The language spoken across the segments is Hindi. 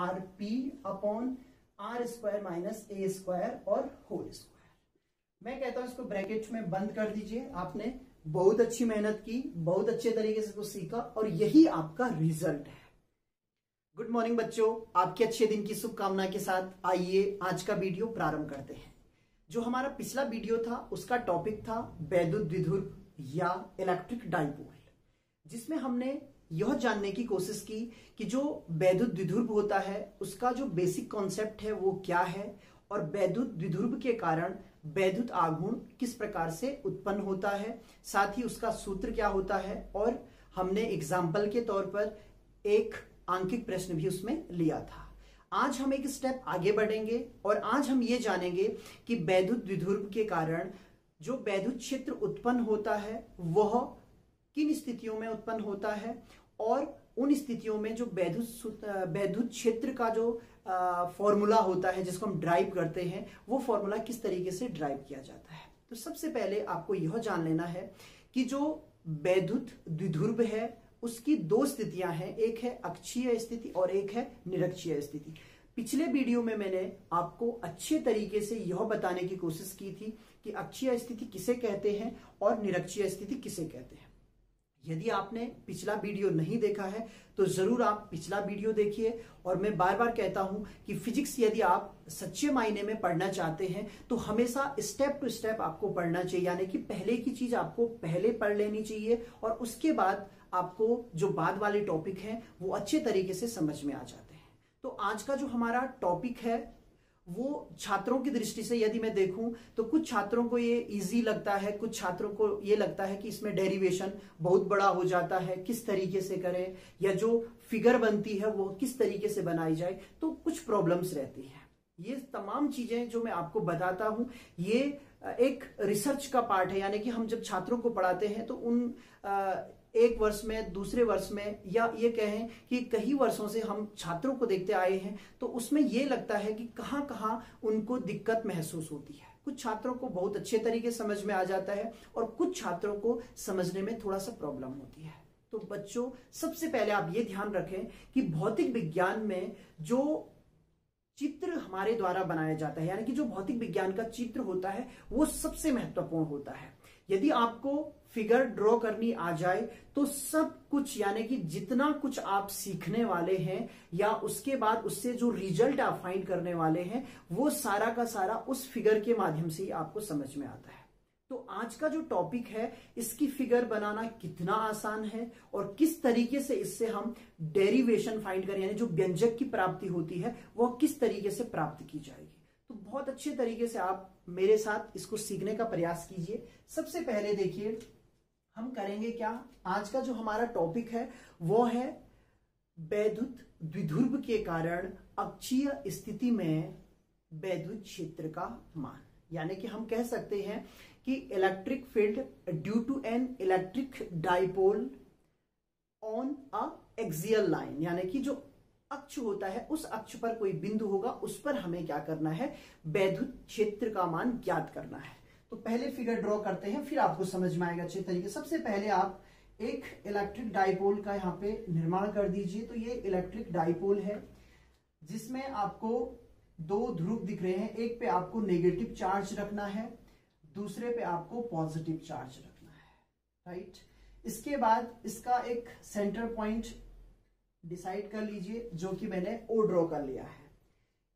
Are P upon R square minus A square और होल स्क्वायर। मैं कहता हूं इसको ब्रैकेट में बंद कर दीजिए। आपने बहुत अच्छी मेहनत की, बहुत अच्छे तरीके से कुछ सीखा और यही आपका रिजल्ट है। गुड मॉर्निंग बच्चों, आपके अच्छे दिन की शुभकामना के साथ आइए आज का वीडियो प्रारंभ करते हैं। जो हमारा पिछला वीडियो था उसका टॉपिक था वैद्युत द्विध्रुव या इलेक्ट्रिक डाइपोल, जिसमें हमने यह जानने की कोशिश की कि जो वैद्युत द्विध्रुव होता है उसका जो बेसिक कॉन्सेप्ट है वो क्या है और वैद्युत द्विध्रुव के कारण वैद्युत आघूर्ण किस प्रकार से उत्पन्न होता है, साथ ही उसका सूत्र क्या होता है। और हमने एग्जाम्पल के तौर पर एक आंकिक प्रश्न भी उसमें लिया था। आज हम एक स्टेप आगे बढ़ेंगे और आज हम ये जानेंगे कि वैद्युत द्विध्रुव के कारण जो वैद्युत क्षेत्र उत्पन्न होता है वह किन स्थितियों में उत्पन्न होता है और उन स्थितियों में जो वैद्युत क्षेत्र का जो फॉर्मूला होता है जिसको हम ड्राइव करते हैं वो फॉर्मूला किस तरीके से ड्राइव किया जाता है। तो सबसे पहले आपको यह जान लेना है कि जो वैद्युत द्विध्रुव है उसकी दो स्थितियां हैं, एक है अक्षीय स्थिति और एक है निरक्षीय स्थिति। पिछले वीडियो में मैंने आपको अच्छे तरीके से यह बताने की कोशिश की थी कि अक्षीय स्थिति किसे कहते हैं और निरक्षीय स्थिति किसे कहते हैं। यदि आपने पिछला वीडियो नहीं देखा है तो जरूर आप पिछला वीडियो देखिए। और मैं बार बार कहता हूं कि फिजिक्स यदि आप सच्चे मायने में पढ़ना चाहते हैं तो हमेशा स्टेप टू स्टेप आपको पढ़ना चाहिए, यानी कि पहले की चीज आपको पहले पढ़ लेनी चाहिए और उसके बाद आपको जो बाद वाले टॉपिक हैं वो अच्छे तरीके से समझ में आ जाते हैं। तो आज का जो हमारा टॉपिक है वो छात्रों की दृष्टि से यदि मैं देखूं तो कुछ छात्रों को ये इजी लगता है, कुछ छात्रों को ये लगता है कि इसमें डेरिवेशन बहुत बड़ा हो जाता है, किस तरीके से करें या जो फिगर बनती है वो किस तरीके से बनाई जाए, तो कुछ प्रॉब्लम्स रहती हैं। ये तमाम चीजें जो मैं आपको बताता हूं ये एक रिसर्च का पार्ट है, यानी कि हम जब छात्रों को पढ़ाते हैं तो उन एक वर्ष में, दूसरे वर्ष में, या ये कहें कि कई वर्षों से हम छात्रों को देखते आए हैं तो उसमें ये लगता है कि कहां कहां उनको दिक्कत महसूस होती है। कुछ छात्रों को बहुत अच्छे तरीके से समझ में आ जाता है और कुछ छात्रों को समझने में थोड़ा सा प्रॉब्लम होती है। तो बच्चों सबसे पहले आप ये ध्यान रखें कि भौतिक विज्ञान में जो चित्र हमारे द्वारा बनाया जाता है, यानी कि जो भौतिक विज्ञान का चित्र होता है वो सबसे महत्वपूर्ण होता है। यदि आपको फिगर ड्रॉ करनी आ जाए तो सब कुछ, यानी कि जितना कुछ आप सीखने वाले हैं या उसके बाद उससे जो रिजल्ट आप फाइंड करने वाले हैं वो सारा का सारा उस फिगर के माध्यम से ही आपको समझ में आता है। तो आज का जो टॉपिक है इसकी फिगर बनाना कितना आसान है और किस तरीके से इससे हम डेरिवेशन फाइंड करें, यानी जो व्यंजक की प्राप्ति होती है वह किस तरीके से प्राप्त की जाएगी। तो बहुत अच्छे तरीके से आप मेरे साथ इसको सीखने का प्रयास कीजिए। सबसे पहले देखिए हम करेंगे क्या, आज का जो हमारा टॉपिक है वो है वैद्युत द्विध्रुव के कारण अक्षीय स्थिति में वैद्युत क्षेत्र का मान, यानी कि हम कह सकते हैं कि electric field due to an electric dipole on a axial line, यानी कि जो अक्ष होता है उस अक्ष पर कोई बिंदु होगा उस पर हमें क्या करना है, वैद्युत क्षेत्र का मान ज्ञात करना है। तो पहले फिगर ड्रॉ करते हैं फिर आपको समझ में आएगा अच्छे तरीके। सबसे पहले आप एक इलेक्ट्रिक डाइपोल का यहाँ पे निर्माण कर दीजिए। तो ये इलेक्ट्रिक डाइपोल है जिसमें आपको दो ध्रुव दिख रहे हैं, एक पे आपको नेगेटिव चार्ज रखना है, दूसरे पे आपको पॉजिटिव चार्ज रखना है, राइट। इसके बाद इसका एक सेंटर पॉइंट डिसाइड कर लीजिए जो कि मैंने ओ ड्रॉ कर लिया है।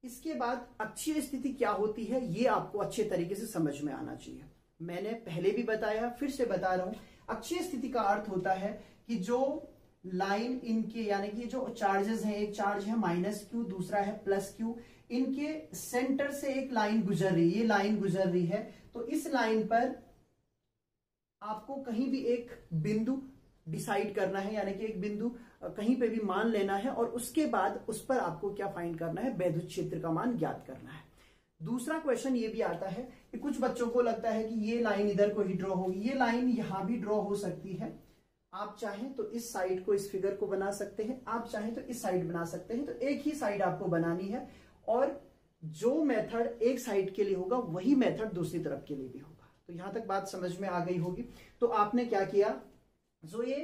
इसके बाद अक्षीय स्थिति क्या होती है ये आपको अच्छे तरीके से समझ में आना चाहिए। मैंने पहले भी बताया, फिर से बता रहा हूं, अक्षीय स्थिति का अर्थ होता है कि जो लाइन इनके, यानी कि जो चार्जेस हैं, एक चार्ज है -q, दूसरा है +q, इनके सेंटर से एक लाइन गुजर रही है, ये लाइन गुजर रही है। तो इस लाइन पर आपको कहीं भी एक बिंदु डिसाइड करना है, यानी कि एक बिंदु कहीं पे भी मान लेना है और उसके बाद उस पर आपको क्या फाइंड करना है, वैद्युत क्षेत्र का मान ज्ञात करना है। दूसरा क्वेश्चन ये भी आता है कि कुछ बच्चों को लगता है कि ये लाइन इधर को ही ड्रॉ होगी, ये लाइन यहां भी ड्रॉ हो सकती है। आप चाहें तो इस साइड को, इस फिगर को बना सकते हैं, आप चाहें तो इस साइड बना सकते हैं। तो एक ही साइड आपको बनानी है और जो मेथड एक साइड के लिए होगा वही मेथड दूसरी तरफ के लिए भी होगा। तो यहां तक बात समझ में आ गई होगी। तो आपने क्या किया, जो ये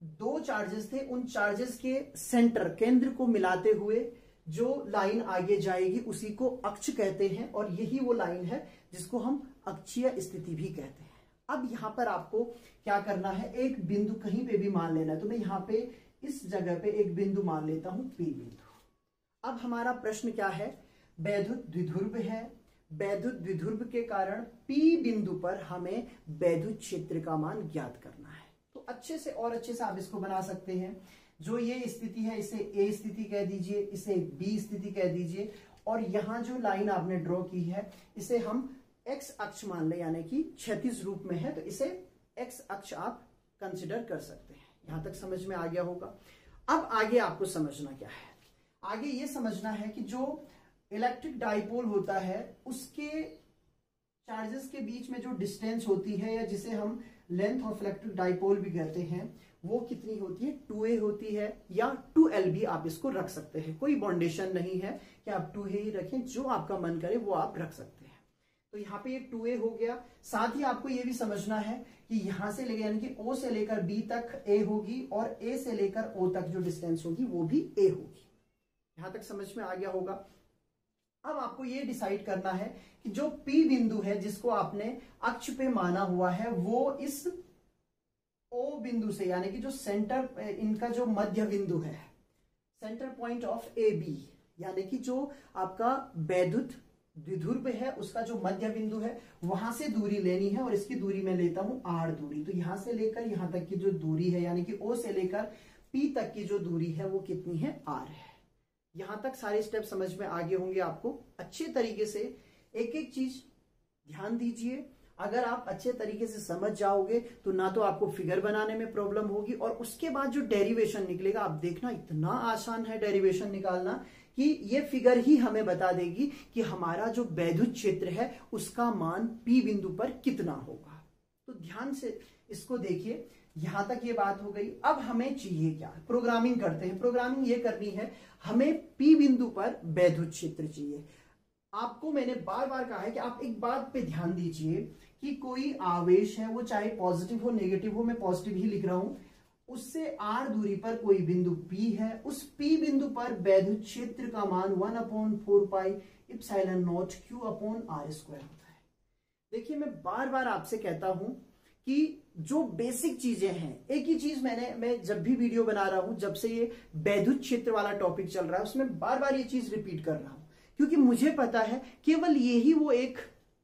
दो चार्जेस थे, उन चार्जेस के सेंटर केंद्र को मिलाते हुए जो लाइन आगे जाएगी उसी को अक्ष कहते हैं, और यही वो लाइन है जिसको हम अक्षीय स्थिति भी कहते हैं। अब यहां पर आपको क्या करना है, एक बिंदु कहीं पे भी मान लेना है। तो मैं यहां पे इस जगह पे एक बिंदु मान लेता हूं, P बिंदु। अब हमारा प्रश्न क्या है, वैद्युत द्विध्रुव है, वैद्युत द्विध्रुव के कारण P बिंदु पर हमें वैद्युत क्षेत्र का मान ज्ञात करना है। तो अच्छे से और अच्छे से आप इसको बना सकते हैं। जो ये स्थिति है इसे A स्थिति कह दीजिए, इसे B स्थिति कह दीजिए, और यहां जो लाइन आपने ड्रॉ की है इसे हम x अक्ष मान ले, यानी कि क्षैतिज रूप में है, तो इसे x अक्ष आप कंसिडर कर सकते हैं। यहां तक समझ में आ गया होगा। अब आगे आपको समझना क्या है, आगे ये समझना है कि जो इलेक्ट्रिक डाइपोल होता है उसके चार्जेस के बीच में जो डिस्टेंस होती है, या जिसे हम लेंथ ऑफ इलेक्ट्रिक डाइपोल भी कहते हैं, वो कितनी होती है, 2a होती है, या 2l भी आप इसको रख सकते हैं। कोई बाउंडेशन नहीं है कि आप 2a ही रखें, जो आपका मन करे वो आप रख सकते हैं। तो यहाँ पे ये 2a हो गया। साथ ही आपको ये भी समझना है कि यहां से लेकर, यानी कि O से लेकर B तक a होगी, और A से लेकर O तक जो डिस्टेंस होगी वो भी a होगी। यहां तक समझ में आ गया होगा। अब आपको ये डिसाइड करना है कि जो P बिंदु है जिसको आपने अक्ष पे माना हुआ है, वो इस O बिंदु से, यानी कि जो सेंटर, इनका जो मध्य बिंदु है, सेंटर पॉइंट ऑफ AB, यानी कि जो आपका वैद्युत द्विध्रुव है उसका जो मध्य बिंदु है, वहां से दूरी लेनी है, और इसकी दूरी मैं लेता हूं r दूरी। तो यहां से लेकर यहां तक की जो दूरी है, यानी कि O से लेकर P तक की जो दूरी है वो कितनी है, r है। यहां तक सारे स्टेप समझ में आगे होंगे आपको। अच्छे तरीके से एक एक चीज ध्यान दीजिए। अगर आप अच्छे तरीके से समझ जाओगे तो ना तो आपको फिगर बनाने में प्रॉब्लम होगी, और उसके बाद जो डेरिवेशन निकलेगा, आप देखना इतना आसान है डेरिवेशन निकालना कि ये फिगर ही हमें बता देगी कि हमारा जो वैद्युत क्षेत्र है उसका मान P बिंदु पर कितना होगा। तो ध्यान से इसको देखिए। यहां तक ये बात हो गई। अब हमें चाहिए क्या, प्रोग्रामिंग करते हैं। प्रोग्रामिंग ये करनी है, हमें P बिंदु पर वैद्युत क्षेत्र चाहिए। आपको मैंने बार बार कहा है कि आप एक बात पे ध्यान दीजिए कि कोई आवेश है, वो चाहे पॉजिटिव हो नेगेटिव हो, मैं पॉजिटिव ही लिख रहा हूं, उससे r दूरी पर कोई बिंदु P है, उस P बिंदु पर वैद्युत क्षेत्र का मान 1/4 pi epsilon not Q upon r square होता है। देखिए मैं बार बार आपसे कहता हूं कि जो बेसिक चीजें हैं, एक ही चीज मैं जब भी वीडियो बना रहा हूं, जब से ये वैद्युत क्षेत्र वाला टॉपिक चल रहा है, उसमें बार बार ये चीज रिपीट कर रहा हूं, क्योंकि मुझे पता है केवल यही वो एक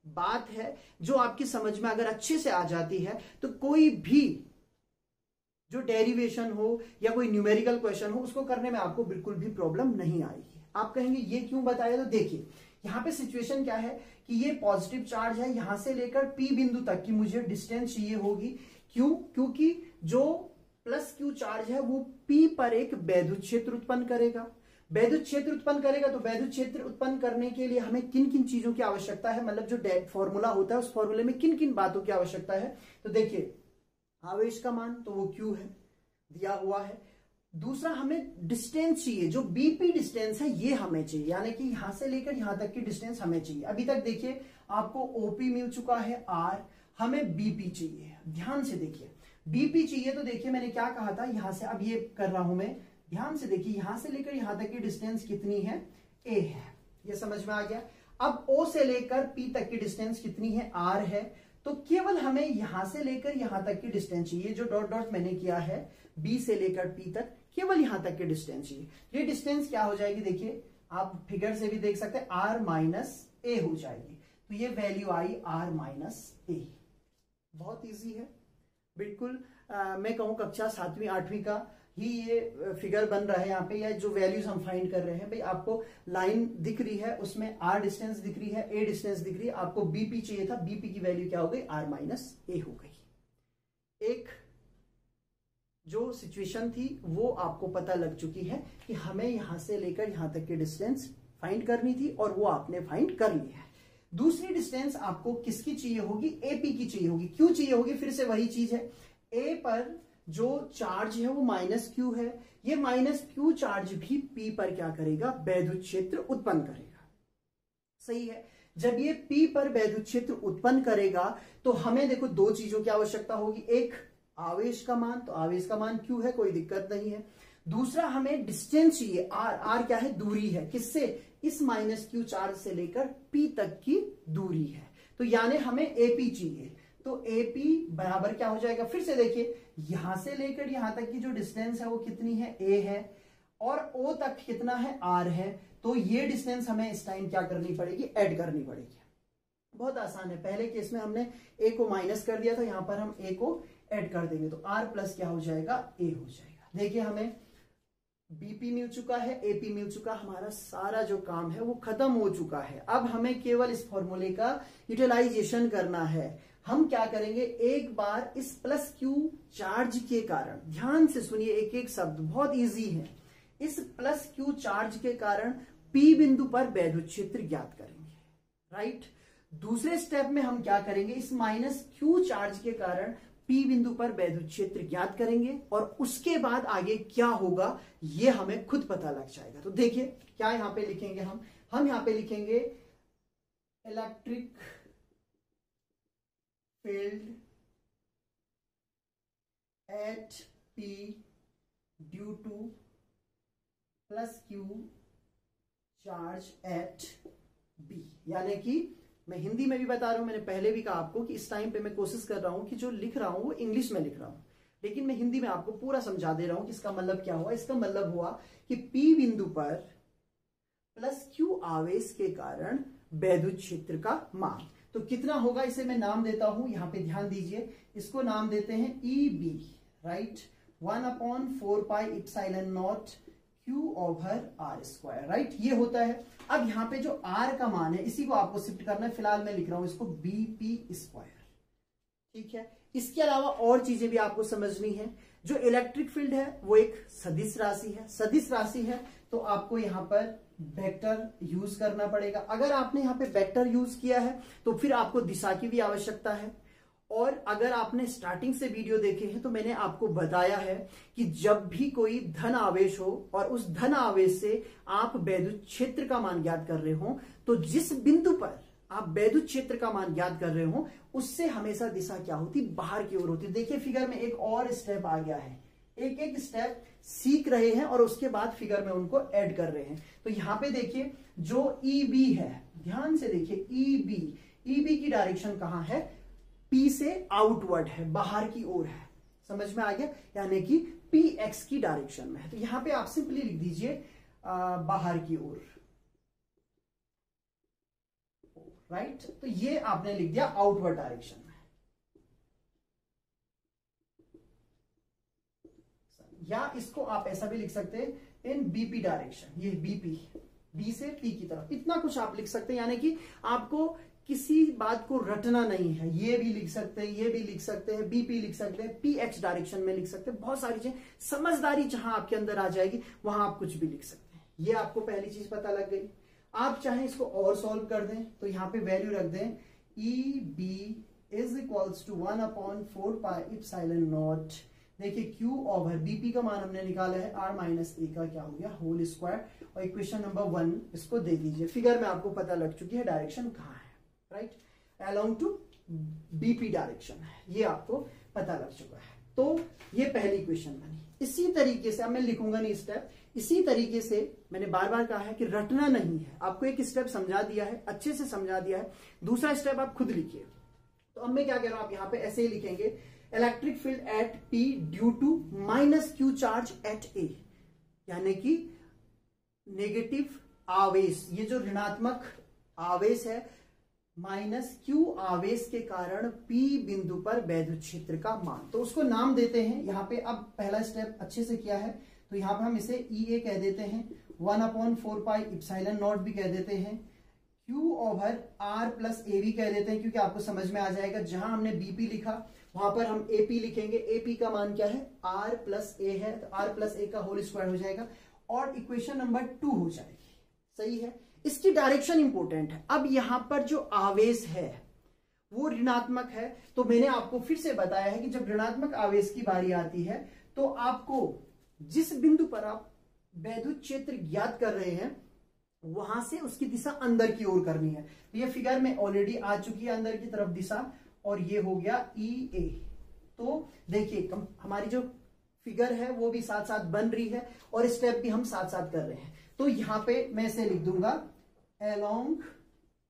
बात है जो आपकी समझ में अगर अच्छे से आ जाती है तो कोई भी जो डेरिवेशन हो या कोई न्यूमेरिकल क्वेश्चन हो उसको करने में आपको बिल्कुल भी प्रॉब्लम नहीं आएगी। आप कहेंगे ये क्यों बताया, तो देखिए यहां पे सिचुएशन क्या है कि ये पॉजिटिव चार्ज है, यहां से लेकर P बिंदु तक की मुझे डिस्टेंस चाहिए होगी। क्यों, क्योंकि जो प्लस Q चार्ज है वो P पर एक वैद्युत क्षेत्र उत्पन्न करेगा। वैद्युत क्षेत्र उत्पन्न करेगा तो वैद्युत क्षेत्र उत्पन्न करने के लिए हमें किन किन चीजों की आवश्यकता है, मतलब जो फॉर्मूला होता है उस फॉर्मूले में किन किन बातों की आवश्यकता है। तो देखिए आवेश का मान तो वो Q है, दिया हुआ है। दूसरा हमें डिस्टेंस चाहिए, जो BP डिस्टेंस है ये हमें चाहिए, यानी कि यहां से लेकर यहां तक की डिस्टेंस हमें चाहिए। अभी तक देखिए आपको OP मिल चुका है R, हमें BP चाहिए। ध्यान से देखिए BP चाहिए, तो देखिए मैंने क्या कहा था, यहां से अब ये कर रहा हूं मैं, ध्यान से देखिए यहां से लेकर यहां तक की डिस्टेंस कितनी है, A है, ये समझ में आ गया। अब O से लेकर P तक की डिस्टेंस कितनी है, R है। तो केवल हमें यहां से लेकर यहां तक की डिस्टेंस चाहिए, जो डॉट डॉट मैंने किया है B से लेकर P तक, केवल यहां तक की डिस्टेंस चाहिए। ये डिस्टेंस क्या हो जाएगी, देखिए आप फिगर से भी देख सकते हैं, R माइनस A हो जाएगी। तो ये value I R minus A। बहुत इजी है बिल्कुल। मैं कहूं कक्षा 7वीं 8वीं का ही ये फिगर बन रहा है यहाँ पे, या जो वैल्यूज हम फाइंड कर रहे हैं। भाई आपको लाइन दिख रही है, उसमें R डिस्टेंस दिख रही है, A डिस्टेंस दिख रही है, आपको BP चाहिए था, BP की वैल्यू क्या हो गई, R माइनस A हो गई। एक जो सिचुएशन थी वो आपको पता लग चुकी है कि हमें यहां से लेकर यहां तक की डिस्टेंस फाइंड करनी थी, और वो आपने फाइंड कर ली है। दूसरी डिस्टेंस आपको किसकी चाहिए होगी, AP की चाहिए होगी। क्यों चाहिए होगी, फिर से वही चीज है, A पर जो चार्ज है वो माइनस Q है, ये माइनस Q चार्ज भी P पर क्या करेगा, वैद्युत क्षेत्र उत्पन्न करेगा। सही है, जब ये P पर वैद्युत क्षेत्र उत्पन्न करेगा तो हमें देखो दो चीजों की आवश्यकता होगी, एक आवेश का मान, तो आवेश का मान q है, कोई दिक्कत नहीं है। दूसरा हमें डिस्टेंस चाहिए r, r क्या है, दूरी है, किससे, इस माइनस q चार्ज से लेकर p तक की दूरी है, तो यानी हमें AP चाहिए। तो AP बराबर क्या हो जाएगा, फिर से देखिए यहां से लेकर यहां तक की जो डिस्टेंस है वो कितनी है, A है, और O तक कितना है, R है। तो ये डिस्टेंस हमें इस टाइम क्या करनी पड़ेगी, ऐड करनी पड़ेगी। बहुत आसान है, पहले केस में हमने A को माइनस कर दिया था, यहां पर हम A को ऐड कर देंगे, तो R प्लस क्या हो जाएगा, A हो जाएगा। देखिए हमें BP मिल चुका है, AP मिल चुका, हमारा सारा जो काम है वो खत्म हो चुका है। अब हमें केवल इस फॉर्मूले का यूटिलाइजेशन करना है। हम क्या करेंगे, एक बार इस प्लस Q चार्ज के कारण, ध्यान से सुनिए एक एक शब्द, बहुत इजी है, इस प्लस Q चार्ज के कारण P बिंदु पर वैद्युत क्षेत्र ज्ञात करेंगे, राइट। दूसरे स्टेप में हम क्या करेंगे, इस माइनस Q चार्ज के कारण P बिंदु पर वैद्युत क्षेत्र ज्ञात करेंगे, और उसके बाद आगे क्या होगा ये हमें खुद पता लग जाएगा। तो देखिए क्या यहां पे लिखेंगे, हम यहां पे लिखेंगे electric field at P due two plus Q charge eight B, यानी कि मैं हिंदी में भी बता रहा हूं, मैंने पहले भी कहा आपको कि इस टाइम पे मैं कोशिश कर रहा हूं कि जो लिख रहा हूं वो इंग्लिश में लिख रहा हूं, लेकिन मैं हिंदी में आपको पूरा समझा दे रहा हूं कि इसका मतलब क्या हुआ। इसका मतलब हुआ कि P बिंदु पर प्लस Q आवेश के कारण वैद्युत क्षेत्र का मान तो कितना होगा, इसे मैं नाम देता हूं, यहां पे ध्यान दीजिए, इसको नाम देते हैं EB, right, 1/4 pi epsilon not Q over R square, right, ये होता है। अब यहाँ पे जो R का मान है इसी को आपको शिफ्ट करना है, फिलहाल मैं लिख रहा हूं इसको BP स्क्वायर, ठीक है। इसके अलावा और चीजें भी आपको समझनी है। जो इलेक्ट्रिक फील्ड है वो एक सदिश राशि है, सदिश राशि है तो आपको यहाँ पर वेक्टर यूज करना पड़ेगा। अगर आपने यहाँ पे वेक्टर यूज किया है तो फिर आपको दिशा की भी आवश्यकता है। और अगर आपने स्टार्टिंग से वीडियो देखे हैं तो मैंने आपको बताया है कि जब भी कोई धन आवेश हो और उस धन आवेश से आप वैद्युत क्षेत्र का मान ज्ञात कर रहे हो, तो जिस बिंदु पर आप वैद्युत क्षेत्र का मान ज्ञात कर रहे हो उससे हमेशा दिशा क्या होती, बाहर की ओर होती। देखिए फिगर में एक और स्टेप आ गया है, एक एक स्टेप सीख रहे हैं और उसके बाद फिगर में उनको ऐड कर रहे हैं। तो यहां पे देखिए जो EB है, ध्यान से देखिए EB की डायरेक्शन कहां है, P से आउटवर्ड है, बाहर की ओर है, समझ में आ गया, यानी कि PX की डायरेक्शन में है। तो यहां पे आप सिंपली लिख दीजिए बाहर की ओर, राइट। तो ये आपने लिख दिया आउटवर्ड डायरेक्शन में, या इसको आप ऐसा भी लिख सकते हैं इन BP डायरेक्शन, ये B से P की तरफ, इतना कुछ आप लिख सकते हैं, यानी कि आपको किसी बात को रटना नहीं है। ये भी लिख सकते हैं, ये भी लिख सकते हैं, BP लिख सकते हैं, PX डायरेक्शन में लिख सकते हैं, बहुत सारी चीजें, समझदारी जहां आपके अंदर आ जाएगी वहां आप कुछ भी लिख सकते हैं। ये आपको पहली चीज पता लग गई। आप चाहें इसको और सॉल्व कर दें तो यहाँ पे वैल्यू रख दें EB is equals to 1/4 pi epsilon not, देखिए Q ओवर BP का मान हमने निकाला है, R माइनस A का क्या हो गया होल स्क्वायर, और इक्वेशन नंबर 1 इसको दे दीजिए। फिगर में आपको पता लग चुकी है डायरेक्शन कहाँ है, right, along to BP direction है, ये आपको पता लग चुका है। तो ये पहली इक्वेशन बनी। इसी तरीके से अब मैं लिखूंगा नहीं स्टेप, इसी तरीके से मैंने बार बार कहा है कि रटना नहीं है, आपको एक स्टेप समझा दिया है, अच्छे से समझा दिया है, दूसरा स्टेप आप खुद लिखिए। तो अब मैं क्या कह रहा हूं, आप यहां पे ऐसे ही लिखेंगे electric field at P due to minus Q charge at A, यानी कि नेगेटिव आवेश, ये जो ऋणात्मक आवेश है माइनस Q आवेश के कारण P बिंदु पर वैद्युत क्षेत्र का मान, तो उसको नाम देते हैं यहाँ पे। अब पहला स्टेप अच्छे से किया है तो यहाँ पे हम इसे EA कह देते हैं, 1/4 पाई इप्सिलॉन नॉट भी कह देते हैं, Q over R plus A भी कह देते हैं, क्योंकि आपको समझ में आ जाएगा जहां हमने BP लिखा वहां पर हम AP लिखेंगे। AP का मान क्या है, R प्लस A है, तो R प्लस A का होल स्क्वायर हो जाएगा और इक्वेशन नंबर 2 हो जाएगी, सही है। इसकी डायरेक्शन इंपॉर्टेंट है। अब यहां पर जो आवेश है वो ऋणात्मक है, तो मैंने आपको फिर से बताया है कि जब ऋणात्मक आवेश की बारी आती है तो आपको जिस बिंदु पर आप वैद्युत क्षेत्र ज्ञात कर रहे हैं वहां से उसकी दिशा अंदर की ओर करनी है। तो ये फिगर में ऑलरेडी आ चुकी है अंदर की तरफ दिशा, और ये हो गया EA। तो देखिए हमारी जो फिगर है वो भी साथ साथ बन रही है और स्टेप भी हम साथ साथ कर रहे हैं। तो यहां पे मैं इसे लिख दूंगा अलोंग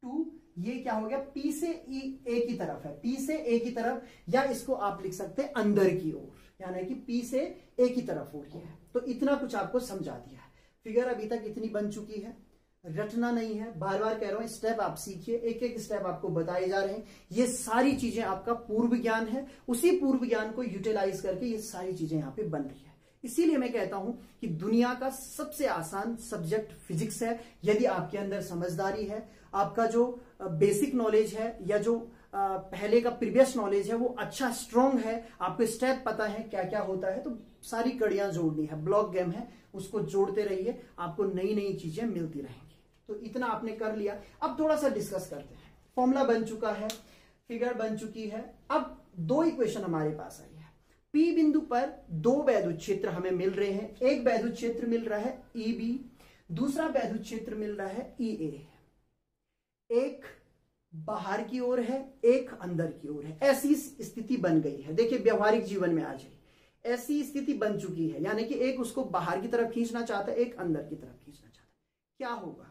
टू, ये क्या हो गया, पी से ए की तरफ है, पी से ए की तरफ, या इसको आप लिख सकते हैं अंदर की ओर, यानी कि पी से ए की तरफ हो रही है। तो इतना कुछ आपको समझा दिया है। फिगर अभी तक इतनी बन चुकी है, रटना नहीं है, बार बार कह रहा हूं, स्टेप आप सीखिए, एक एक स्टेप आपको बताए जा रहे हैं। ये सारी चीजें आपका पूर्व ज्ञान है, उसी पूर्व ज्ञान को यूटिलाइज करके ये सारी चीजें यहां पे बन रही है। इसीलिए मैं कहता हूं कि दुनिया का सबसे आसान सब्जेक्ट फिजिक्स है। यदि आपके अंदर समझदारी है, आपका जो बेसिक नॉलेज है या जो पहले का प्रीवियस नॉलेज है वो अच्छा स्ट्रांग है, आपको स्टेप पता है क्या क्या होता है, तो सारी कड़ियां जोड़नी है, ब्लॉक गेम है, उसको जोड़ते रहिए, आपको नई नई चीजें मिलती रहेंगी। तो इतना आपने कर लिया। अब थोड़ा सा डिस्कस करते हैं। फॉर्मूला बन चुका है, फिगर बन चुकी है। अब दो इक्वेशन हमारे पास आई है। पी बिंदु पर दो वैद्युत क्षेत्र हमें मिल रहे हैं। एक वैद्युत क्षेत्र मिल रहा है EB, दूसरा वैद्युत क्षेत्र मिल रहा है EA। एक बाहर की ओर है, एक अंदर की ओर है। ऐसी स्थिति बन गई है, देखिए व्यवहारिक जीवन में आ जाए, ऐसी स्थिति बन चुकी है, यानी कि एक उसको बाहर की तरफ खींचना चाहता है, एक अंदर की तरफ खींचना चाहता है। क्या होगा,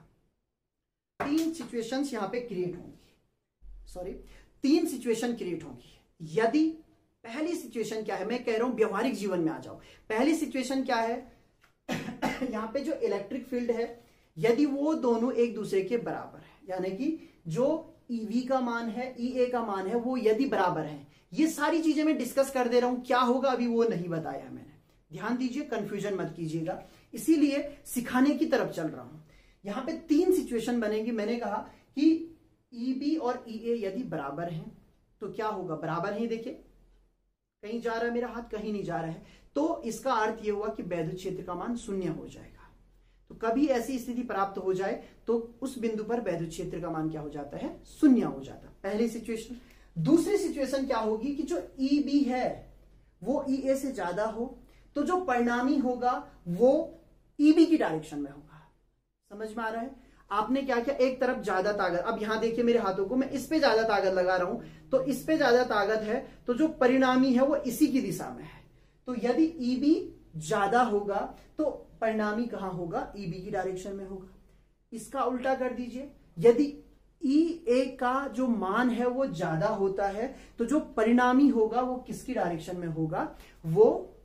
तीन सिचुएशंस यहां पे क्रिएट होंगी, तीन सिचुएशन क्रिएट होंगी। यदि पहली सिचुएशन क्या है, मैं कह रहा हूं व्यवहारिक जीवन में आ जाओ। पहली सिचुएशन क्या है, यहां पे जो इलेक्ट्रिक फील्ड है, यदि वो दोनों एक दूसरे के बराबर है, यानी कि जो EV का मान है, EA का मान है, वो यदि बराबर है। ये सारी चीजें मैं डिस्कस कर दे रहा हूं, क्या होगा अभी वो नहीं बताया है मैंने, ध्यान दीजिए, कंफ्यूजन मत कीजिएगा, इसीलिए सिखाने की तरफ चल रहा हूं। यहां पे तीन सिचुएशन बनेगी। मैंने कहा कि EB और EA यदि बराबर हैं तो क्या होगा, बराबर है, देखिए कहीं जा रहा है मेरा हाथ, कहीं नहीं जा रहा है, तो इसका अर्थ यह हुआ कि वैद्युत क्षेत्र का मान शून्य हो जाएगा। तो कभी ऐसी स्थिति प्राप्त हो जाए तो उस बिंदु पर वैद्युत क्षेत्र का मान क्या हो जाता है, शून्य हो जाता है, पहली सिचुएशन। दूसरी सिचुएशन क्या होगी कि जो EB है वो EA से ज्यादा हो, तो जो परिणामी होगा वो EB की डायरेक्शन में होगा। समझ में आ रहा है, आपने क्या किया, एक तरफ ज्यादा ताकत, अब यहां देखिए मेरे हाथों को, मैं इस पे ज्यादा ताकत लगा रहा हूं, तो इस पे ज्यादा ताकत है, तो जो परिणामी है वो इसी की दिशा में है। तो यदि EB ज्यादा होगा तो परिणामी कहां होगा, EB की डायरेक्शन में होगा। इसका उल्टा कर दीजिए, यदि EA का जो मान है वो ज्यादा होता है तो जो परिणामी होगा वो किसकी डायरेक्शन में होगा, वो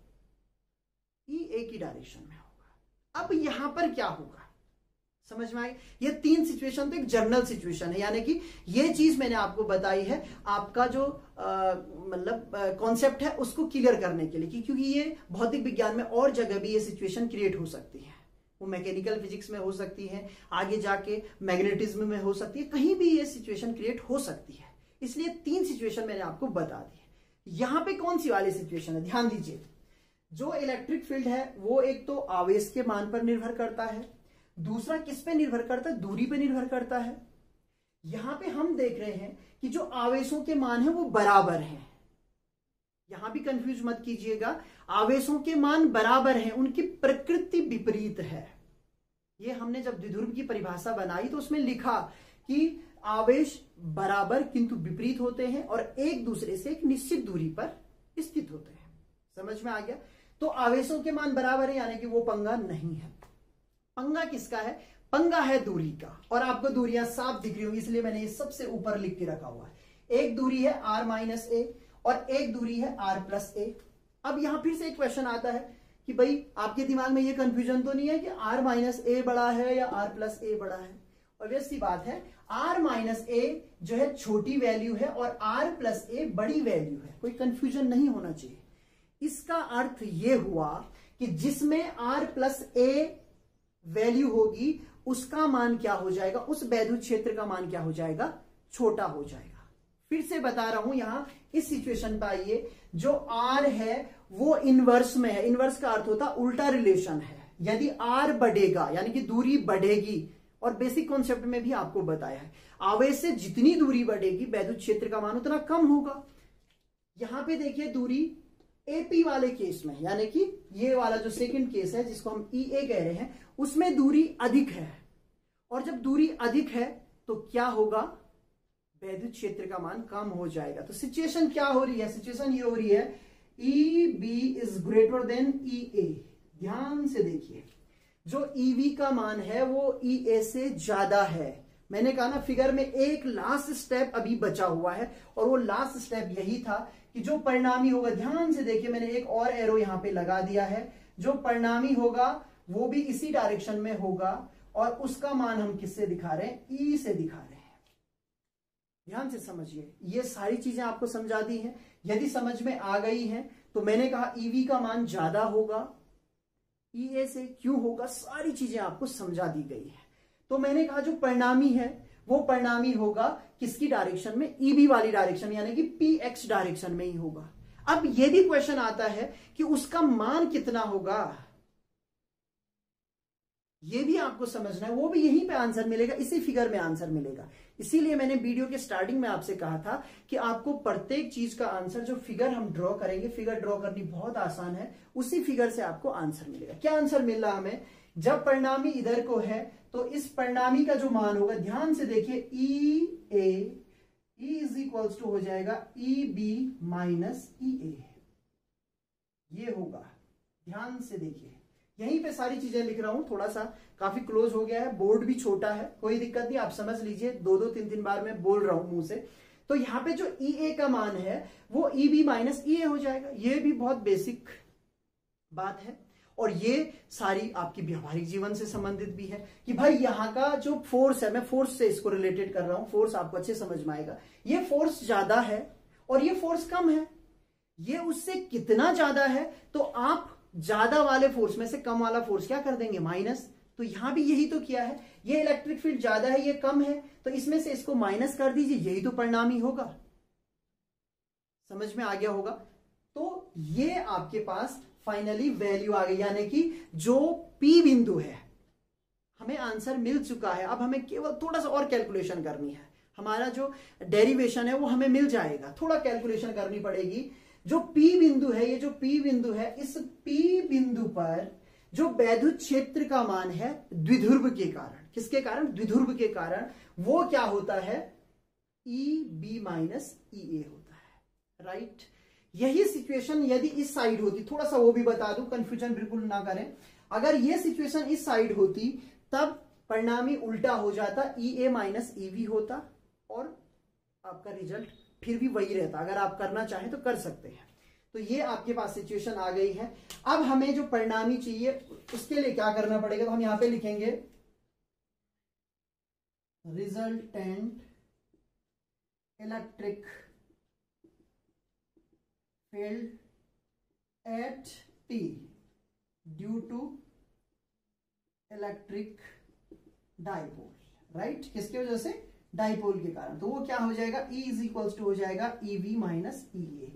EA की डायरेक्शन में होगा। अब यहां पर क्या होगा, समझ में आए, ये तीन सिचुएशन तो एक जनरल सिचुएशन है, यानी कि ये चीज मैंने आपको बताई है आपका जो मतलब कॉन्सेप्ट है उसको क्लियर करने के लिए, क्योंकि ये भौतिक विज्ञान में और जगह भी ये सिचुएशन क्रिएट हो सकती है। वो मैकेनिकल फिजिक्स में हो सकती है, आगे जाके मैग्नेटिज्म में हो सकती है, कहीं भी ये सिचुएशन क्रिएट हो सकती है। इसलिए तीन सिचुएशन मैंने आपको बता दी। यहां पे कौन सी वाली सिचुएशन है, ध्यान दीजिए, जो इलेक्ट्रिक फील्ड है वो एक तो आवेश के मान पर निर्भर करता है, दूसरा किस पे निर्भर करता है, दूरी पे निर्भर करता है। यहां पे हम देख रहे हैं कि जो आवेशों के मान है वो बराबर हैं, यहां भी कंफ्यूज मत कीजिएगा, आवेशों के मान बराबर हैं, उनकी प्रकृति विपरीत है। ये हमने जब द्विध्रुव की परिभाषा बनाई तो उसमें लिखा कि आवेश बराबर किंतु विपरीत होते हैं और एक दूसरे से एक निश्चित दूरी पर स्थित होते हैं। समझ में आ गया, तो आवेशों के मान बराबर है, यानी कि वो पंगा नहीं है। पंगा किसका है, पंगा है दूरी का, और आपको दूरियां साफ दिख रही होंगी इसलिए मैंने ये सबसे ऊपर लिख के रखा हुआ है। एक दूरी है r-a और एक दूरी है r+a। अब यहां फिर से एक क्वेश्चन आता है कि भाई आपके दिमाग में ये कंफ्यूजन तो नहीं है कि r-a बड़ा है या r+a बड़ा है। ऑब्वियस सी बात है, r-a जो है छोटी वैल्यू है और r+a बड़ी वैल्यू है, कोई कंफ्यूजन नहीं होना चाहिए। इसका अर्थ ये हुआ कि जिसमें r+a वैल्यू होगी उसका मान क्या हो जाएगा, उस वैद्युत क्षेत्र का मान क्या हो जाएगा, छोटा हो जाएगा। फिर से बता रहा हूं, यहां इस सिचुएशन पर आइए, जो r है वो इनवर्स में है, इनवर्स का अर्थ होता उल्टा रिलेशन है। यदि r बढ़ेगा यानी कि दूरी बढ़ेगी, और बेसिक कॉन्सेप्ट में भी आपको बताया है आवेश से जितनी दूरी बढ़ेगी वैद्युत क्षेत्र का मान उतना कम होगा। यहां पे देखिए दूरी AP वाले केस में, यानी कि ये वाला जो सेकंड केस है जिसको हम EA कह रहे हैं, उसमें दूरी अधिक है, और जब दूरी अधिक है तो क्या होगा, वैद्युत क्षेत्र का मान कम हो जाएगा। तो सिचुएशन क्या हो रही है, सिचुएशन ये हो रही है E B is greater than E A. ध्यान से देखिए, जो ईवी का मान है वो ई ए से ज्यादा है। मैंने कहा ना फिगर में एक लास्ट स्टेप अभी बचा हुआ है, और वो लास्ट स्टेप यही था कि जो परिणामी होगा, ध्यान से देखिए मैंने एक और एरो यहां पे लगा दिया है, जो परिणामी होगा वो भी इसी डायरेक्शन में होगा, और उसका मान हम किससे दिखा रहे हैं, ई से दिखा रहे हैं। ध्यान से समझिए, ये सारी चीजें आपको समझा दी हैं। यदि समझ में आ गई हैं तो मैंने कहा ईवी का मान ज्यादा होगा ई ए से, क्यों होगा, सारी चीजें आपको समझा दी गई है। तो मैंने कहा जो परिणामी है वो परिणामी होगा किसकी डायरेक्शन में, ईबी वाली डायरेक्शन, यानी कि पी एक्स डायरेक्शन में ही होगा। अब ये भी क्वेश्चन आता है कि उसका मान कितना होगा, ये भी आपको समझना है, वो भी यहीं पे आंसर मिलेगा, इसी फिगर में आंसर मिलेगा। इसीलिए मैंने वीडियो के स्टार्टिंग में आपसे कहा था कि आपको प्रत्येक चीज का आंसर, जो फिगर हम ड्रॉ करेंगे, फिगर ड्रॉ करनी बहुत आसान है, उसी फिगर से आपको आंसर मिलेगा। क्या आंसर मिल रहा हमें, जब परिणामी इधर को है तो इस परिणामी का जो मान होगा, ध्यान से देखिए, ई ए इज इक्वल्स टू हो जाएगा ई बी माइनस ई ए, ये होगा। ध्यान से देखिए, यहीं पे सारी चीजें लिख रहा हूं, थोड़ा सा काफी क्लोज हो गया है, बोर्ड भी छोटा है, कोई दिक्कत नहीं, आप समझ लीजिए, 2-2 3-3 बार मैं बोल रहा हूं मुंह से। तो यहां पे जो ई ए का मान है वो ई बी माइनस ई ए हो जाएगा। ये भी बहुत बेसिक बात है, और ये सारी आपकी व्यवहारिक जीवन से संबंधित भी है कि भाई यहाँ का जो फोर्स है, मैं फोर्स से इसको रिलेटेड कर रहा हूं, फोर्स आपको अच्छे समझ में आएगा। ये फोर्स ज्यादा है और ये फोर्स कम है, ये उससे कितना ज्यादा है, तो आप ज्यादा वाले फोर्स में से कम वाला फोर्स क्या कर देंगे, माइनस। तो यहां भी यही तो किया है, ये इलेक्ट्रिक फील्ड ज्यादा है, ये कम है, तो इसमें से इसको माइनस कर दीजिए, यही तो परिणामी होगा। समझ में आ गया होगा। तो ये आपके पास फाइनली वैल्यू आ गई, यानी कि जो P बिंदु है, हमें आंसर मिल चुका है। अब हमें केवल थोड़ा सा और कैलकुलेशन करनी है, हमारा जो डेरिवेशन है वो हमें मिल जाएगा, थोड़ा कैलकुलेशन करनी पड़ेगी। जो P बिंदु है, ये जो P बिंदु है, इस P बिंदु पर जो वैद्युत क्षेत्र का मान है द्विध्रुव के कारण, किसके कारण, द्विध्रुव के कारण, वो क्या होता है, ई बी माइनस ई ए होता है, राइट। यही सिचुएशन यदि इस साइड होती, थोड़ा सा वो भी बता दूं, कंफ्यूजन बिल्कुल ना करें, अगर ये सिचुएशन इस साइड होती तब परिणामी उल्टा हो जाता, ई ए माइनस ई वी होता, और आपका रिजल्ट फिर भी वही रहता। अगर आप करना चाहें तो कर सकते हैं। तो ये आपके पास सिचुएशन आ गई है। अब हमें जो परिणामी चाहिए उसके लिए क्या करना पड़ेगा, तो हम यहां पे लिखेंगे resultant electric field at P due to electric dipole, right, किसकी वजह से, डाइपोल के कारण। तो वो क्या हो जाएगा, E इज इक्वल्स टू हो जाएगा ई वी माइनस ई ए,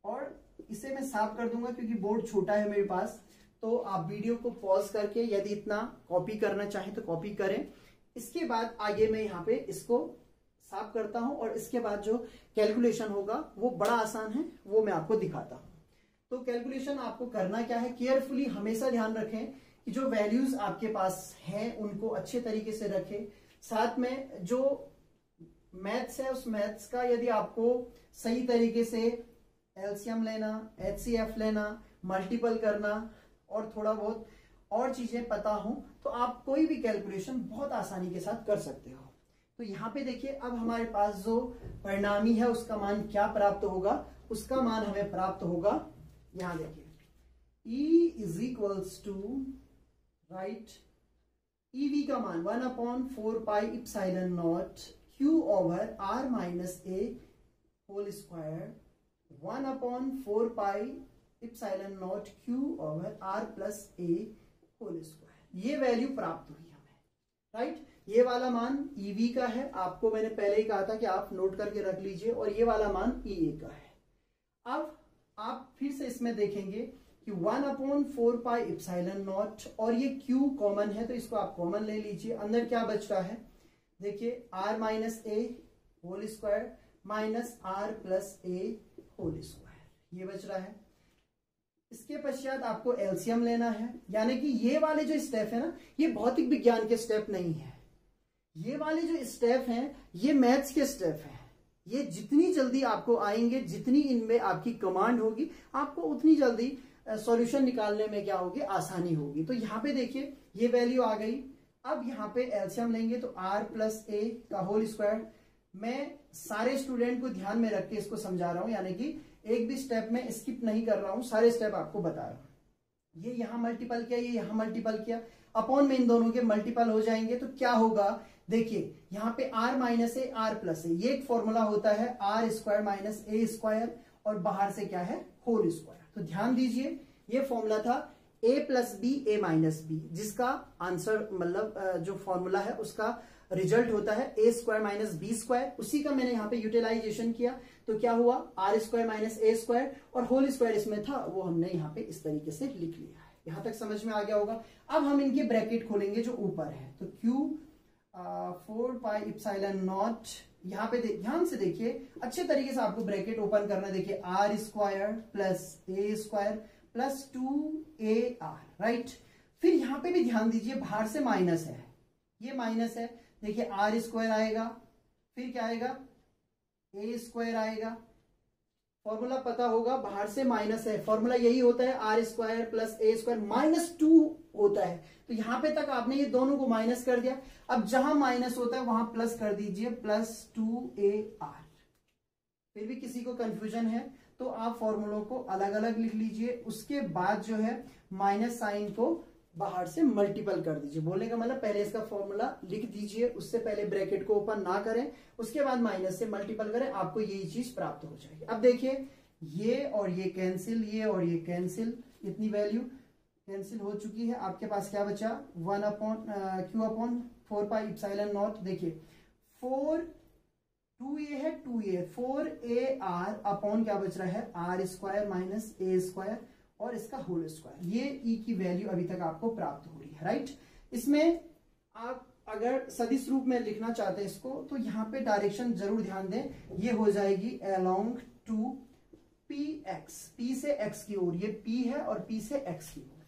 और इसे मैं साफ कर दूंगा क्योंकि बोर्ड छोटा है मेरे पास। तो आप वीडियो को पॉज करके यदि इतना कॉपी करना चाहें तो कॉपी करें। इसके बाद आगे मैं यहाँ पे इसको साफ करता हूं, और इसके बाद जो कैलकुलेशन होगा वो बड़ा आसान है, वो मैं आपको दिखाता हूं। तो कैलकुलेशन आपको करना क्या है, केयरफुली हमेशा ध्यान रखें कि जो वैल्यूज आपके पास हैं उनको अच्छे तरीके से रखें। साथ में जो मैथ्स है उस मैथ्स का यदि आपको सही तरीके से एलसीएम लेना, एचसीएफ लेना, मल्टीपल करना और थोड़ा बहुत और चीजें पता हो तो आप कोई भी कैलकुलेशन बहुत आसानी के साथ कर सकते हो। तो यहाँ पे देखिए, अब हमारे पास जो परिणामी है उसका मान क्या प्राप्त होगा, उसका मान हमें प्राप्त होगा, यहां देखिए, E is equals to, right, EV का मान 1/4 pi epsilon not Q over R minus A whole square 1/4 pi epsilon not Q over R plus A whole square. ये वैल्यू प्राप्त हुई हमें, राइट। ये वाला मान EV का है, आपको मैंने पहले ही कहा था कि आप नोट करके रख लीजिए, और ये वाला मान EA का है। अब आप फिर से इसमें देखेंगे कि 1/4 पाई इप्सिलॉन नॉट, और ये Q कॉमन है तो इसको आप कॉमन ले लीजिए। अंदर क्या बच रहा है, देखिए, R minus A whole square minus R plus A whole square, ये बच रहा है। इसके पश्चात आपको एलसीएम लेना है, यानी कि ये वाले जो स्टेप है ना, ये भौतिक विज्ञान के स्टेप नहीं है, ये वाले जो स्टेप हैं ये मैथ्स के स्टेप हैं। ये जितनी जल्दी आपको आएंगे, जितनी इनमें आपकी कमांड होगी, आपको उतनी जल्दी सॉल्यूशन निकालने में क्या होगी, आसानी होगी। तो यहाँ पे देखिए ये वैल्यू आ गई। अब यहाँ पे एलसीएम लेंगे तो r प्लस ए का होल स्क्वायर। मैं सारे स्टूडेंट को ध्यान में रख के इसको समझा रहा हूं, यानी कि एक भी स्टेप में स्किप नहीं कर रहा हूं, सारे स्टेप आपको बता रहा हूं। ये यहां मल्टीपल किया, ये यहां मल्टीपल किया, अपॉन में इन दोनों के मल्टीपल हो जाएंगे तो क्या होगा, देखिए यहाँ पे r माइनस ए r प्लस ए, ये एक फॉर्मूला होता है r square minus A square, और बाहर से क्या है, होल स्क्वायर। तो ध्यान दीजिए ये फॉर्मूला था a plus B A minus B, जिसका आंसर मतलब जो फॉर्मूला है उसका रिजल्ट होता है A square minus B square. उसी का मैंने यहाँ पे यूटिलाइजेशन किया तो क्या हुआ, R square minus A square, और होल स्क्वायर इसमें था वो हमने यहाँ पे इस तरीके से लिख लिया है। यहां तक समझ में आ गया होगा। अब हम इनके ब्रैकेट खोलेंगे जो ऊपर है, तो Q 4 पाई इप्सिलॉन नॉट, यहाँ पे ध्यान से देखिए, अच्छे तरीके से आपको ब्रैकेट ओपन करना है। देखिए R square plus A square plus 2AR, right. फिर यहाँ पे भी ध्यान दीजिए, बाहर से माइनस है, ये माइनस है, देखिए आर स्क्वायर आएगा, फिर क्या आएगा, ए स्क्वायर आएगा। फॉर्मूला पता होगा, बाहर से माइनस है, फॉर्मूला यही होता है, R square plus A square minus 2 होता है। तो यहां पे तक आपने ये दोनों को माइनस कर दिया। अब जहां माइनस होता है वहां प्लस कर दीजिए, प्लस 2AR। फिर भी किसी को कंफ्यूजन है तो आप फॉर्मूलों को अलग अलग लिख लीजिए, उसके बाद जो है माइनस साइन को बाहर से मल्टीपल कर दीजिए। बोलने का मतलब पहले इसका फॉर्मूला लिख दीजिए, उससे पहले ब्रैकेट को ओपन ना करें, उसके बाद माइनस से मल्टीपल करें, आपको यही चीज प्राप्त हो जाएगी। अब देखिए ये और ये कैंसिल, ये और ये कैंसिल, इतनी वैल्यू कैंसिल हो चुकी है। आपके पास क्या बचा, 1 upon Q upon 4 pi epsilon not. देखिए 2a है, 2a 4AR अपॉन क्या बच रहा है, R square minus A square और इसका होल स्क्वायर। ये ई की वैल्यू अभी तक आपको प्राप्त हो रही है, राइट। इसमें आप अगर सदिश रूप में लिखना चाहते हैं इसको, तो यहाँ पे डायरेक्शन जरूर ध्यान दें, ये हो जाएगी अलोंग टू px, p से x की ओर, ये p है और p से x की ओर।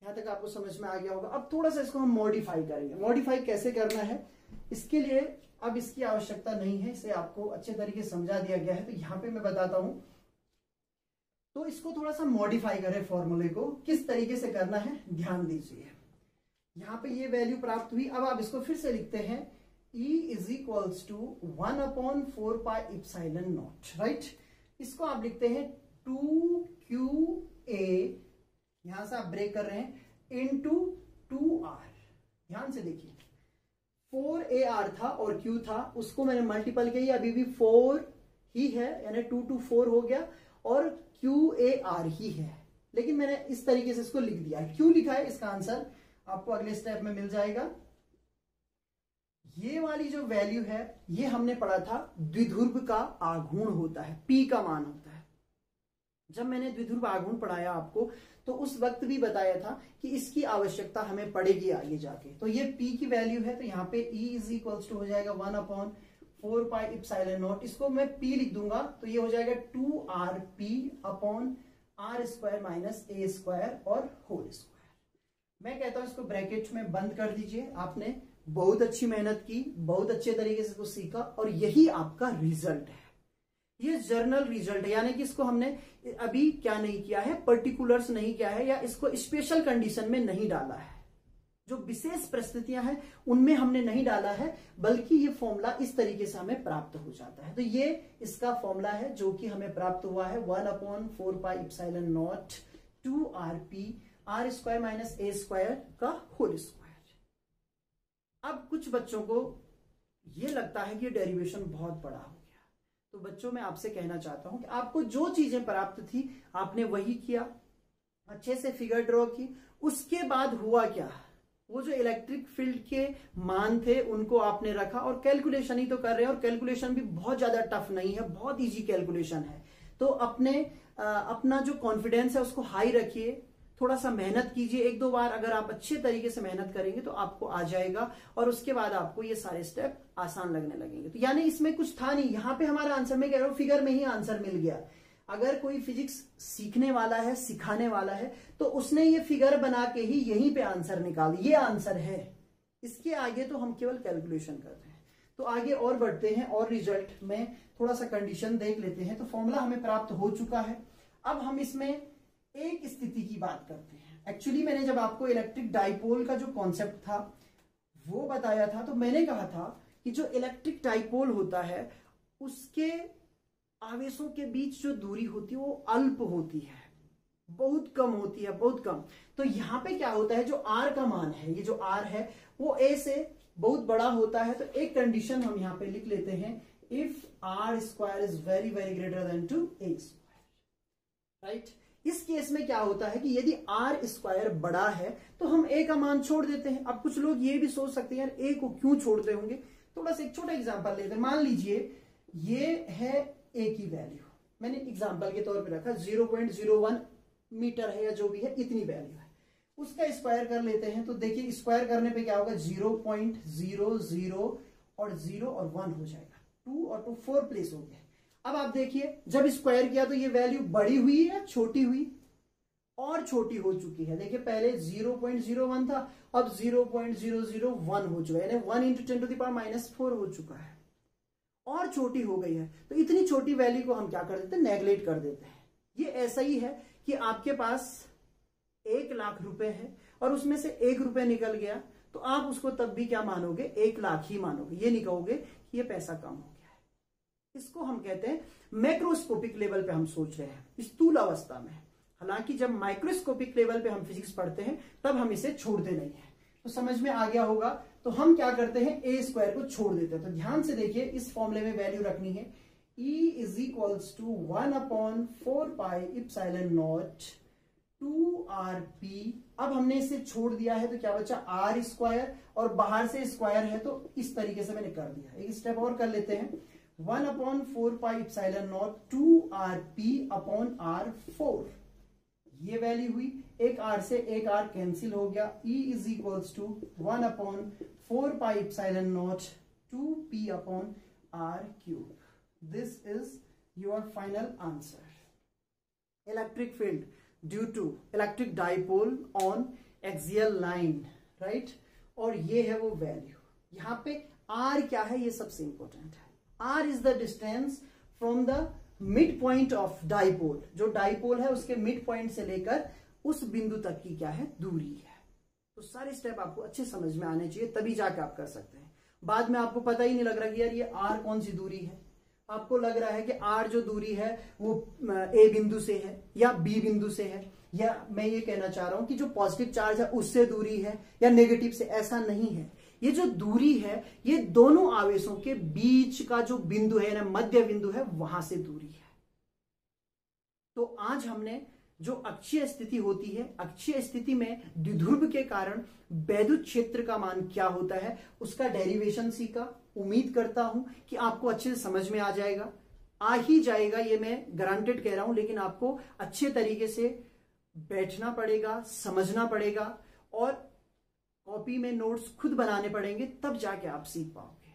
यहां तक आपको समझ में आ गया होगा। अब थोड़ा सा इसको हम मॉडिफाई करेंगे। मॉडिफाई कैसे करना है, इसके लिए अब इसकी आवश्यकता नहीं है, इसे आपको अच्छे तरीके से समझा दिया गया है, तो यहाँ पे मैं बताता हूं। तो इसको थोड़ा सा मॉडिफाई करें, फॉर्मूले को किस तरीके से करना है ध्यान दीजिए। यहाँ पे ये वैल्यू प्राप्त हुई। अब आप इसको फिर से लिखते हैं, E is equals to 1 upon 4 pi epsilon not, right. इसको आप लिखते हैं 2QA, यहां से आप ब्रेक कर रहे हैं, इंटू 2R। ध्यान से देखिए 4AR था और Q था, उसको मैंने मल्टीपल किया, अभी भी 4 ही है, यानी 2 to 4 हो गया, और QAR ही है, लेकिन मैंने इस तरीके से इसको लिख दिया है। क्यों लिखा है, इसका आंसर आपको अगले स्टेप में मिल जाएगा। ये वाली जो वैल्यू है, ये हमने पढ़ा था द्विध्रुव का आघूर्ण होता है, P का मान होता है। जब मैंने द्विध्रुव आघूर्ण पढ़ाया आपको, तो उस वक्त भी बताया था कि इसकी आवश्यकता हमें पड़ेगी आगे जाके। तो ये P की वैल्यू है, तो यहाँ पे E इज इक्वल्स टू हो जाएगा 1 अपॉन 4 पाई इप्सिलॉन नॉट। इसको मैं P लिख दूंगा तो ये हो जाएगा 2RP upon R square minus A square और होल स्क्वायर। मैं कहता हूं इसको ब्रैकेट में बंद कर दीजिए। आपने बहुत अच्छी मेहनत की, बहुत अच्छे तरीके से इसको सीखा, और यही आपका रिजल्ट है। ये जर्नल रिजल्ट है, यानी कि इसको हमने अभी क्या नहीं किया है, पर्टिकुलर्स नहीं किया है, या इसको स्पेशल कंडीशन में नहीं डाला है, जो विशेष परिस्थितियां हैं उनमें हमने नहीं डाला है, बल्कि ये फॉर्मूला इस तरीके से हमें प्राप्त हो जाता है। तो ये इसका फॉर्मूला है जो कि हमें प्राप्त हुआ है, 1 upon 4 pi epsilon not 2RP R square minus A square का होल स्क्वायर। अब कुछ बच्चों को ये लगता है कि डेरिवेशन बहुत बड़ा हो गया, तो बच्चों मैं आपसे कहना चाहता हूं कि आपको जो चीजें प्राप्त थी आपने वही किया, अच्छे से फिगर ड्रॉ की। उसके बाद हुआ क्या, वो जो इलेक्ट्रिक फील्ड के मान थे उनको आपने रखा और कैलकुलेशन ही तो कर रहे हैं, और कैलकुलेशन भी बहुत ज्यादा टफ नहीं है, बहुत इजी कैलकुलेशन है। तो अपना जो कॉन्फिडेंस है उसको हाई रखिए, थोड़ा सा मेहनत कीजिए, 1-2 बार अगर आप अच्छे तरीके से मेहनत करेंगे तो आपको आ जाएगा, और उसके बाद आपको ये सारे स्टेप आसान लगने लगेंगे। तो यानी इसमें कुछ था नहीं, यहाँ पे हमारा आंसर, मैं कह रहा हूं फिगर में ही आंसर मिल गया। अगर कोई फिजिक्स सीखने वाला है, सिखाने वाला है, तो उसने ये फिगर बना के ही यहीं पे आंसर निकाल, ये आंसर है। इसके आगे तो हम केवल कैलकुलेशन कर रहे हैं। तो आगे और बढ़ते हैं और रिजल्ट में थोड़ा सा कंडीशन देख लेते हैं। तो फॉर्मूला हमें प्राप्त हो चुका है। अब हम इसमें एक स्थिति की बात करते हैं। एक्चुअली मैंने जब आपको इलेक्ट्रिक डाइपोल का जो कॉन्सेप्ट था वो बताया था, तो मैंने कहा था कि जो इलेक्ट्रिक डाइपोल होता है उसके आवेशों के बीच जो दूरी होती है वो अल्प होती है, बहुत कम होती है, बहुत कम। तो यहां पे क्या होता है, जो आर का मान है, ये जो आर है वो ए से बहुत बड़ा होता है। तो एक कंडीशन हम यहां पे लिख लेते हैं, if R square is very very greater than two A square, right. इस केस में क्या होता है कि यदि आर स्क्वायर बड़ा है तो हम ए का मान छोड़ देते हैं। अब कुछ लोग ये भी सोच सकते हैं यार ए को क्यों छोड़ते होंगे। थोड़ा सा एक छोटा एग्जांपल लेते हैं। मान लीजिए ये है ए की वैल्यू, मैंने एग्जांपल के तौर पे रखा 0.01 मीटर है या जो भी है, इतनी वैल्यू है, उसका स्क्वायर कर लेते हैं। तो देखिए स्क्वायर करने पे क्या होगा, 0.00 और 0 और 1 हो जाएगा, 2 और 2 4 प्लेस हो गया। अब आप देखिए जब स्क्वायर किया तो ये वैल्यू बड़ी हुई या छोटी हुई, और छोटी हो चुकी है। देखिए पहले 0.01 था, अब 0.001 हो चुका है, यानी 1 × 10⁻⁻4 हो चुका है, और छोटी हो गई है। तो इतनी छोटी वैल्यू को हम क्या कर देते हैं, नेगलेक्ट कर देते हैं। ये ऐसा ही है कि आपके पास 1 लाख रुपए है और उसमें से 1 रुपए निकल गया, तो आप उसको तब भी क्या मानोगे, 1 लाख ही मानोगे, ये नहीं कहोगे कि ये पैसा कम हो गया है। इसको हम कहते हैं मैक्रोस्कोपिक लेवल पे हम सोच रहे हैं, स्थूल अवस्था में। हालांकि जब माइक्रोस्कोपिक लेवल पे हम फिजिक्स पढ़ते हैं तब हम इसे छोड़ते नहीं है। तो समझ में आ गया होगा। तो हम क्या करते हैं, ए स्क्वायर को छोड़ देते हैं। तो ध्यान से देखिए इस फॉर्मूले में वैल्यू रखनी है, E = 1/4πε0 2rp। अब हमने इसे छोड़ दिया है तो क्या बचा, आर स्क्वायर, और बाहर से स्क्वायर है तो इस तरीके से मैंने कर दिया। एक स्टेप और कर लेते हैं, 1/4πε0 2rp/r4, ये वैल्यू हुई। एक आर से एक आर कैंसिल हो गया। E = 1/4πε0 2p/r3। This is your final answer. Electric field due to electric dipole on axial line, right? और ये है वो वैल्यू। यहां पे R क्या है, ये सबसे इंपॉर्टेंट है। R is the distance from the mid point of dipole. जो डाइपोल है उसके मिड पॉइंट से लेकर उस बिंदु तक की क्या है, दूरी है। तो सारे स्टेप आपको अच्छे समझ में आने चाहिए, तभी जाके आप कर सकते हैं। बाद में आपको पता ही नहीं लग रहा कि यार ये आर कौन सी दूरी है। आपको लग रहा है कि आर जो दूरी है वो ए बिंदु से है या बी बिंदु से है, या मैं ये कहना चाह रहा हूं कि जो पॉजिटिव चार्ज है उससे दूरी है या नेगेटिव से, ऐसा नहीं है। ये जो दूरी है ये दोनों आवेशों के बीच का जो बिंदु है ना, मध्य बिंदु है, वहां से दूरी है। तो आज हमने जो अक्षीय स्थिति होती है, अक्षीय स्थिति में द्विध्रुव के कारण वैद्युत क्षेत्र का मान क्या होता है, उसका डेरिवेशन सीखा। उम्मीद करता हूं कि आपको अच्छे से समझ में आ जाएगा, आ ही जाएगा, ये मैं गारंटेड कह रहा हूं। लेकिन आपको अच्छे तरीके से बैठना पड़ेगा, समझना पड़ेगा, और कॉपी में नोट्स खुद बनाने पड़ेंगे, तब जाके आप सीख पाओगे।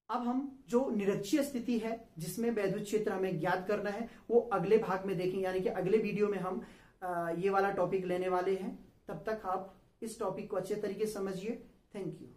अब हम जो निरक्षीय स्थिति है जिसमें वैद्युत क्षेत्र हमें ज्ञात करना है वो अगले भाग में देखेंगे, यानी कि अगले वीडियो में हम ये वाला टॉपिक लेने वाले हैं। तब तक आप इस टॉपिक को अच्छे तरीके से समझिए। Thank you.